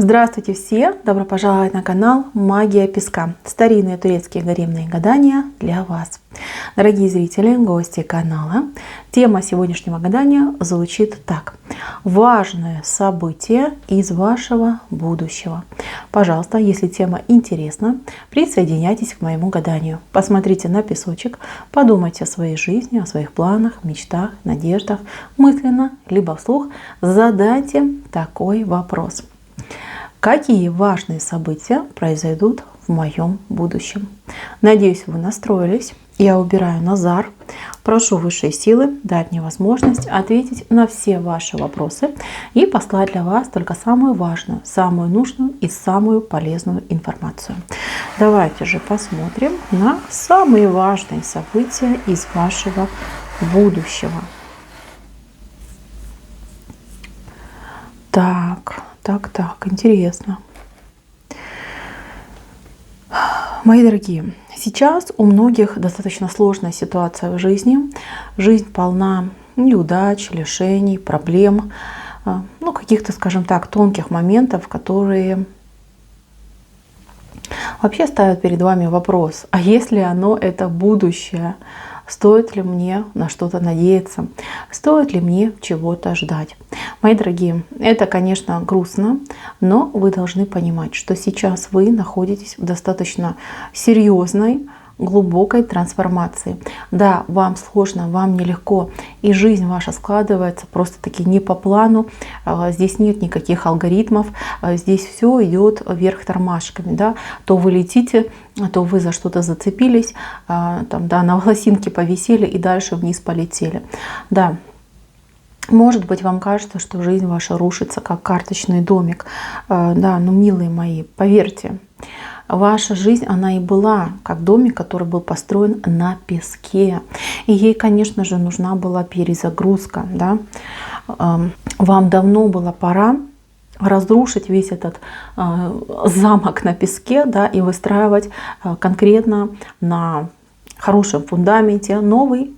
Здравствуйте все! Добро пожаловать на канал Магия Песка. Старинные турецкие гаремные гадания для вас. Дорогие зрители, гости канала, тема сегодняшнего гадания звучит так. Важное событие из вашего будущего. Пожалуйста, если тема интересна, присоединяйтесь к моему гаданию. Посмотрите на песочек, подумайте о своей жизни, о своих планах, мечтах, надеждах, мысленно, либо вслух задайте такой вопрос. Какие важные события произойдут в моем будущем? Надеюсь, вы настроились. Я убираю Назар. Прошу высшие силы дать мне возможность ответить на все ваши вопросы и послать для вас только самую важную, самую нужную и самую полезную информацию. Давайте же посмотрим на самые важные события из вашего будущего. Так, интересно. Мои дорогие, сейчас у многих достаточно сложная ситуация в жизни. Жизнь полна неудач, лишений, проблем, каких-то, скажем так, тонких моментов, которые вообще ставят перед вами вопрос, а если оно это будущее? Стоит ли мне на что-то надеяться? Стоит ли мне чего-то ждать? Мои дорогие, это, конечно, грустно, но вы должны понимать, что сейчас вы находитесь в достаточно серьезной, глубокой трансформации. Да, вам сложно, вам нелегко, и жизнь ваша складывается просто-таки не по плану. Здесь нет никаких алгоритмов, здесь все идет вверх тормашками. Да? То вы летите, то вы за что-то зацепились, на волосинке повисели и дальше вниз полетели. Да. Может быть, вам кажется, что жизнь ваша рушится, как карточный домик. Да, но, милые мои, поверьте, ваша жизнь, она и была как домик, который был построен на песке. И ей, конечно же, нужна была перезагрузка. Да? Вам давно было пора разрушить весь этот замок на песке, да, и выстраивать конкретно на хорошем фундаменте новый,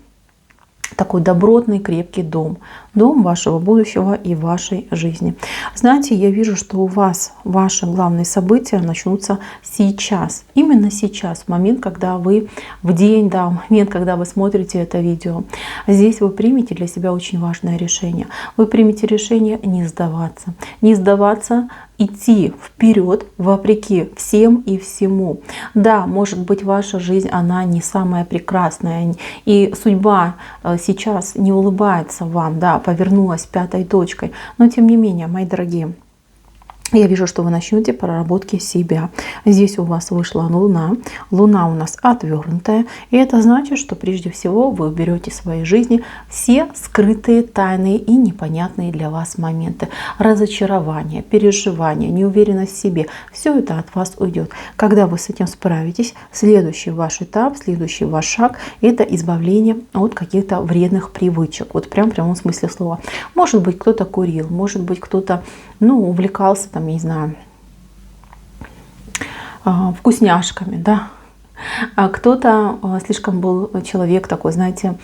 такой добротный, крепкий дом. Дом вашего будущего и вашей жизни. Знаете, я вижу, что у вас ваши главные события начнутся сейчас. Именно сейчас, в момент, когда вы в день, да, в момент, когда вы смотрите это видео. Здесь вы примете для себя очень важное решение. Вы примете решение не сдаваться. Не сдаваться, идти вперед вопреки всем и всему. Да, может быть, ваша жизнь, она не самая прекрасная. И судьба сейчас не улыбается вам, да, повернулась пятой точкой. Но тем не менее, мои дорогие, я вижу, что вы начнете проработки себя. Здесь у вас вышла Луна. Луна у нас отвернутая. И это значит, что прежде всего вы уберете в своей жизни все скрытые, тайные и непонятные для вас моменты. Разочарование, переживание, неуверенность в себе. Все это от вас уйдет. Когда вы с этим справитесь, следующий ваш этап, следующий ваш шаг – это избавление от каких-то вредных привычек. Вот прям в прямом смысле слова. Может быть, кто-то курил, может быть, кто-то увлекался, я не знаю, вкусняшками, да. А кто-то слишком был человек такой, знаете,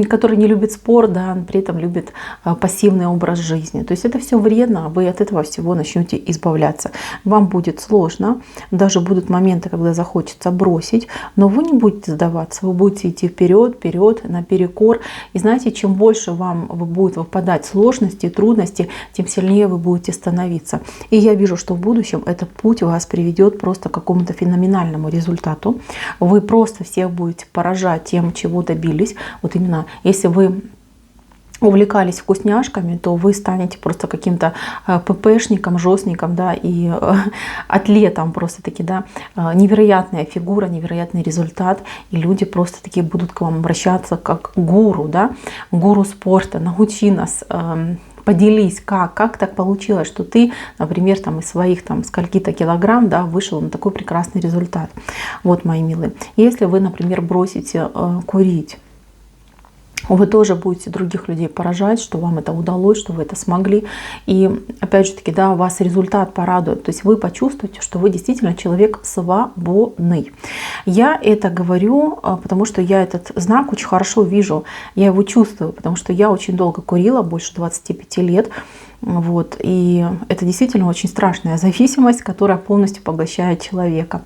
который не любит спорт, да, при этом любит пассивный образ жизни. То есть это все вредно, вы от этого всего начнете избавляться. Вам будет сложно, даже будут моменты, когда захочется бросить, но вы не будете сдаваться, вы будете идти вперед, наперекор. И знаете, чем больше вам будет выпадать сложности, трудности, тем сильнее вы будете становиться. И я вижу, что в будущем этот путь вас приведет просто к какому-то феноменальному результату. Вы просто всех будете поражать тем, чего добились. Вот именно, если вы увлекались вкусняшками, то вы станете просто каким-то ППшником, жестником, да, и атлетом просто-таки, да, невероятная фигура, невероятный результат, и люди просто-таки будут к вам обращаться как к гуру, да, гуру спорта, научи нас, поделись, как так получилось, что ты, например, из своих скольки-то килограмм, да, вышел на такой прекрасный результат. Вот, мои милые, если вы, например, бросите курить, вы тоже будете других людей поражать, что вам это удалось, что вы это смогли. И опять же таки, да, вас результат порадует. То есть вы почувствуете, что вы действительно человек свободный. Я это говорю, потому что я этот знак очень хорошо вижу. Я его чувствую, потому что я очень долго курила, больше 25 лет. Вот. И это действительно очень страшная зависимость, которая полностью поглощает человека.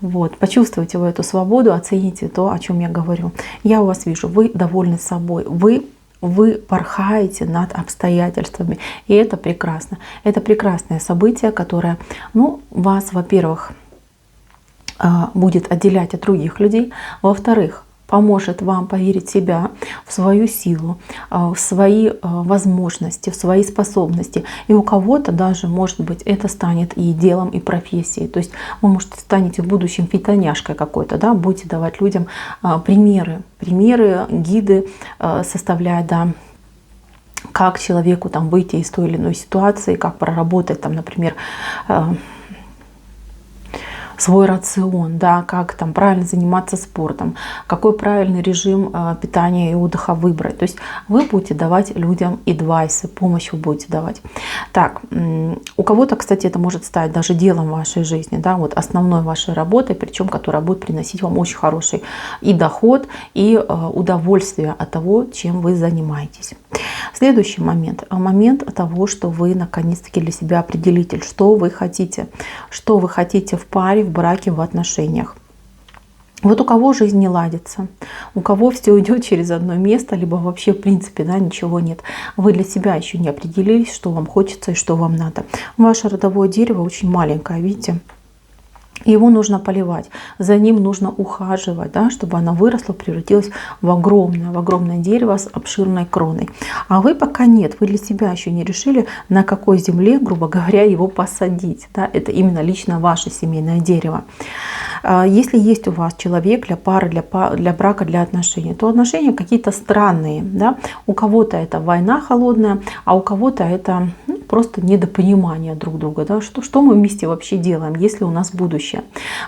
Вот. Почувствуйте вы эту свободу, оцените то, о чем я говорю. Я у вас вижу, вы довольны собой, вы порхаете над обстоятельствами. И это прекрасно. Это прекрасное событие, которое, ну, вас, во-первых, будет отделять от других людей, во-вторых, поможет вам поверить в себя, в свою силу, в свои возможности, в свои способности. И у кого-то даже, может быть, это станет и делом, и профессией. То есть вы, может, станете в будущем фитоняшкой какой-то, да, будете давать людям примеры, гиды составлять, да, как человеку там выйти из той или иной ситуации, как проработать там, например, свой рацион, да, как там правильно заниматься спортом, какой правильный режим питания и отдыха выбрать. То есть вы будете давать людям адвайсы, помощь вы будете давать. Так, у кого-то, кстати, это может стать даже делом вашей жизни, да, вот основной вашей работой, причем которая будет приносить вам очень хороший и доход, и удовольствие от того, чем вы занимаетесь. Следующий момент. Момент того, что вы наконец-таки для себя определите, что вы хотите в паре, в браке, в отношениях. Вот у кого жизнь не ладится, у кого все идет через одно место, либо вообще в принципе, да, ничего нет. Вы для себя еще не определились, что вам хочется и что вам надо. Ваше родовое дерево очень маленькое, видите? Его нужно поливать, за ним нужно ухаживать, да, чтобы оно выросло, превратилось в огромное дерево с обширной кроной. А вы пока нет, вы для себя еще не решили, на какой земле, грубо говоря, его посадить. Да. Это именно лично ваше семейное дерево. Если есть у вас человек для пары, для брака, для отношений, то отношения какие-то странные. Да. У кого-то это война холодная, а у кого-то это просто недопонимание друг друга. Да. Что мы вместе вообще делаем, если у нас будущее?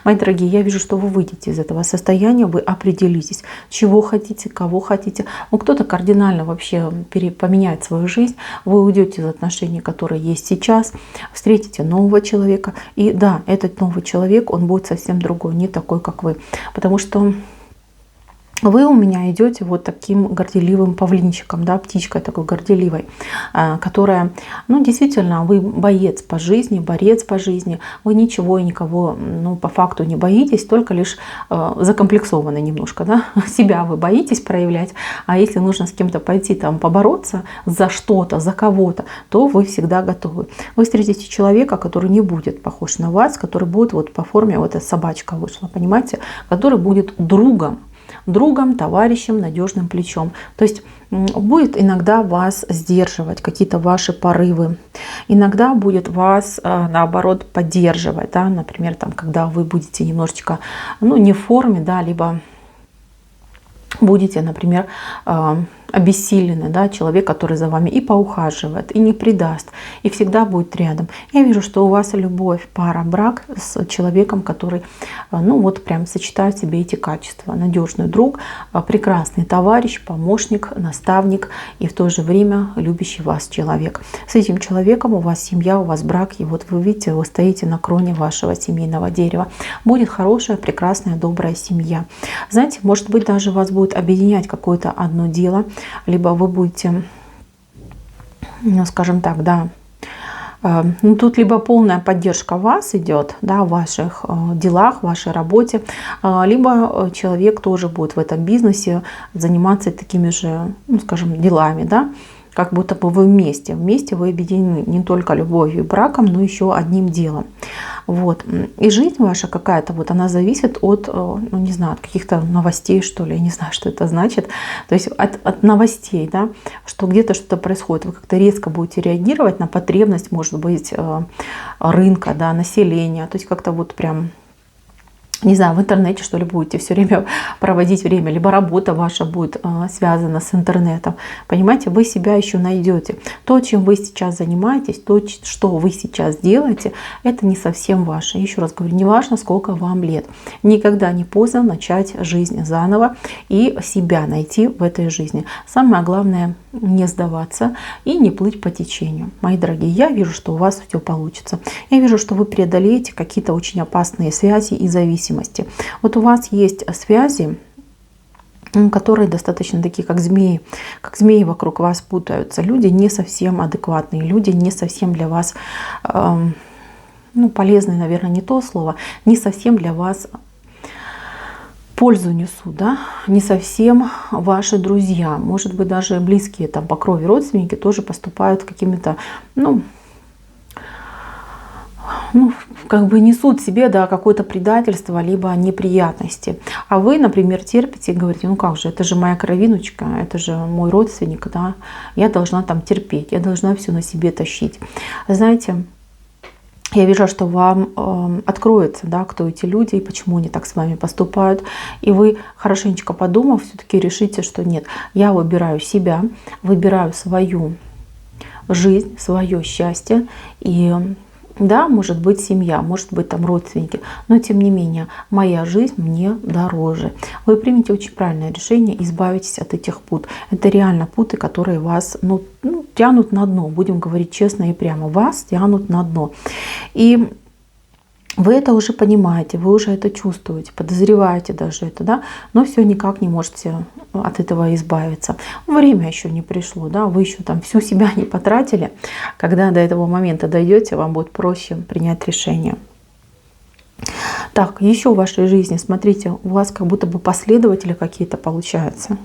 Мои дорогие, я вижу, что вы выйдете из этого состояния, вы определитесь, чего хотите, кого хотите. Ну, кто-то кардинально вообще поменяет свою жизнь, вы уйдете из отношений, которые есть сейчас, встретите нового человека. И да, этот новый человек, он будет совсем другой, не такой, как вы. Потому что вы у меня идете вот таким горделивым павлинчиком, да, птичкой такой горделивой, которая, ну, действительно, вы боец по жизни, борец по жизни, вы ничего и никого, ну, по факту не боитесь, только лишь закомплексованы немножко, да, себя вы боитесь проявлять, а если нужно с кем-то пойти там побороться за что-то, за кого-то, то вы всегда готовы. Вы встретите человека, который не будет похож на вас, который будет вот по форме, вот эта собачка вышла, понимаете, который будет другом, товарищем, надежным плечом. То есть будет иногда вас сдерживать, какие-то ваши порывы. Иногда будет вас, наоборот, поддерживать. Да? Например, там, когда вы будете немножечко, ну, не в форме, да, либо будете, например, обессилены, да, человек, который за вами и поухаживает, и не предаст, и всегда будет рядом. Я вижу, что у вас любовь, пара, брак с человеком, который, ну вот прям сочетает в себе эти качества. Надежный друг, прекрасный товарищ, помощник, наставник и в то же время любящий вас человек. С этим человеком у вас семья, у вас брак, и вот вы видите, вы стоите на кроне вашего семейного дерева. Будет хорошая, прекрасная, добрая семья. Знаете, может быть, даже вас будет объединять какое-то одно дело, либо вы будете, ну, скажем так, да, ну, тут либо полная поддержка вас идет, да, в ваших делах, в вашей работе, либо человек тоже будет в этом бизнесе заниматься такими же, ну, скажем, делами, да, как будто бы вы вместе вы объединены не только любовью и браком, но еще одним делом. Вот. И жизнь ваша какая-то, вот она зависит от, ну, не знаю, от каких-то новостей, что ли, я не знаю, что это значит. То есть от новостей, да, что где-то что-то происходит. Вы как-то резко будете реагировать на потребность, может быть, рынка, да, населения. То есть как-то вот прям, не знаю, в интернете, что ли, будете все время проводить время, либо работа ваша будет связана с интернетом. Понимаете, вы себя еще найдете. То, чем вы сейчас занимаетесь, то, что вы сейчас делаете, это не совсем ваше. Еще раз говорю, не важно, сколько вам лет. Никогда не поздно начать жизнь заново и себя найти в этой жизни. Самое главное, не сдаваться и не плыть по течению. Мои дорогие, я вижу, что у вас все получится. Я вижу, что вы преодолеете какие-то очень опасные связи и зависимости. Вот у вас есть связи, которые достаточно такие, как змеи вокруг вас путаются. Люди не совсем адекватные, люди не совсем для вас, ну, полезные, наверное, не то слово, не совсем для вас пользу несут, да, не совсем ваши друзья, может быть, даже близкие там по крови родственники тоже поступают какими-то, ну, как бы несут в себе, да, какое-то предательство, либо неприятности. А вы, например, терпите и говорите, ну как же, это же моя кровиночка, это же мой родственник, да, я должна там терпеть, я должна все на себе тащить. Знаете, я вижу, что вам откроется, да, кто эти люди и почему они так с вами поступают. И вы, хорошенечко подумав, все-таки решите, что нет, я выбираю себя, выбираю свою жизнь, свое счастье. И да, может быть семья, может быть там родственники, но тем не менее моя жизнь мне дороже. Вы примете очень правильное решение, избавитесь от этих пут. Это реально путы, которые вас тянут на дно, будем говорить честно и прямо, вас тянут на дно. И вы это уже понимаете, вы уже это чувствуете, подозреваете даже это, да, но все никак не можете от этого избавиться. Время еще не пришло, да, вы еще там всю себя не потратили. Когда до этого момента дойдете, вам будет проще принять решение. Так, еще в вашей жизни, смотрите, у вас как будто бы последователи какие-то получаются.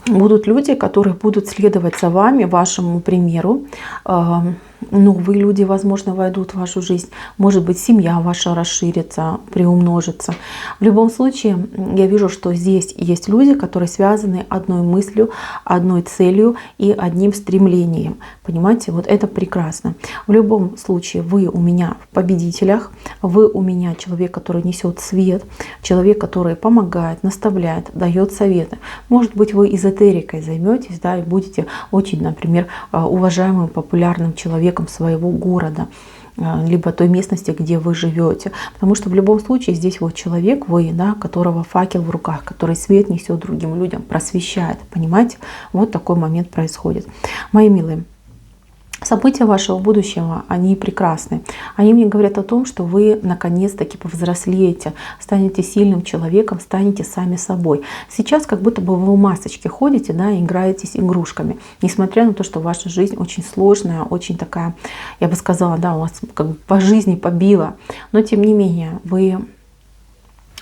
Будут люди, которые будут следовать за вами, вашему примеру. Новые люди, возможно, войдут в вашу жизнь. Может быть, семья ваша расширится, приумножится. В любом случае, я вижу, что здесь есть люди, которые связаны одной мыслью, одной целью и одним стремлением. Понимаете, вот это прекрасно. В любом случае, вы у меня в победителях, вы у меня человек, который несет свет, человек, который помогает, наставляет, дает советы. Может быть, вы эзотерикой займетесь, да, и будете очень, например, уважаемым, популярным человеком своего города, либо той местности, где вы живете. Потому что в любом случае здесь вот человек, вы, да, которого факел в руках, который свет несет другим людям, просвещает. Понимаете? Вот такой момент происходит. Мои милые, события вашего будущего, они прекрасны. Они мне говорят о том, что вы наконец-таки повзрослеете, станете сильным человеком, станете сами собой. Сейчас как будто бы вы в масочке ходите, да, играетесь игрушками. Несмотря на то, что ваша жизнь очень сложная, очень такая, я бы сказала, да, у вас как бы по жизни побила. Но тем не менее, вы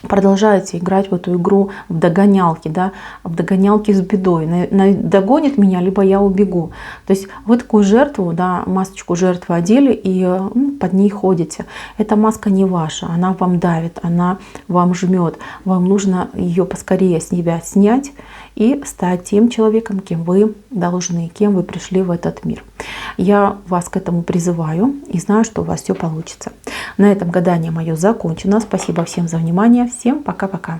продолжаете играть в эту игру в догонялки, да, в догонялки с бедой. Догонит меня, либо я убегу. То есть вы такую жертву, да, масочку жертвы одели и под ней ходите. Эта маска не ваша, она вам давит, она вам жмет. Вам нужно ее поскорее с себя снять и стать тем человеком, кем вы должны, кем вы пришли в этот мир. Я вас к этому призываю и знаю, что у вас все получится. На этом гадание мое закончено. Спасибо всем за внимание. Всем пока-пока.